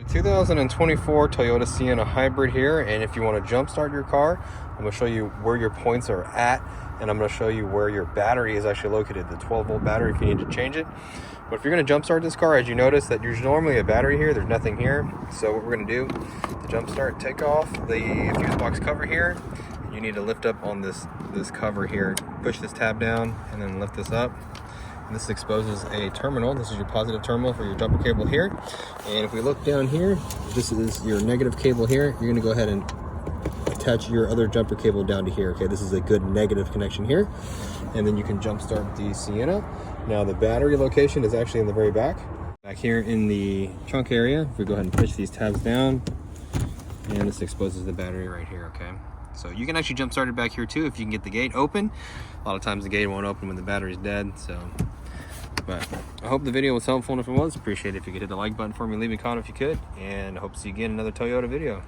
2024 Toyota Sienna Hybrid here, and if you want to jump start your car, I'm going to show you where your points are at, and I'm going to show you where your battery is actually located, the 12-volt battery if you need to change it. But if you're going to jump start this car, as you notice that there's normally a battery here, there's nothing here. So what we're going to do to jump start, take off the fuse box cover here. You need to lift up on this cover here, push this tab down, and then lift this up. This exposes a terminal. This is your positive terminal for your jumper cable here. And if we look down here, this is your negative cable here. You're gonna go ahead and attach your other jumper cable down to here. Okay, this is a good negative connection here. And then you can jump start the Sienna. Now the battery location is actually in the very back. Back here in the trunk area, if we go ahead and push these tabs down, and this exposes the battery right here, okay? So you can actually jump start it back here too if you can get the gate open. A lot of times the gate won't open when the battery's dead, so. But I hope the video was helpful, and if it was, appreciate it if you could hit the like button for me, leave a comment if you could, and I hope to see you again in another Toyota video.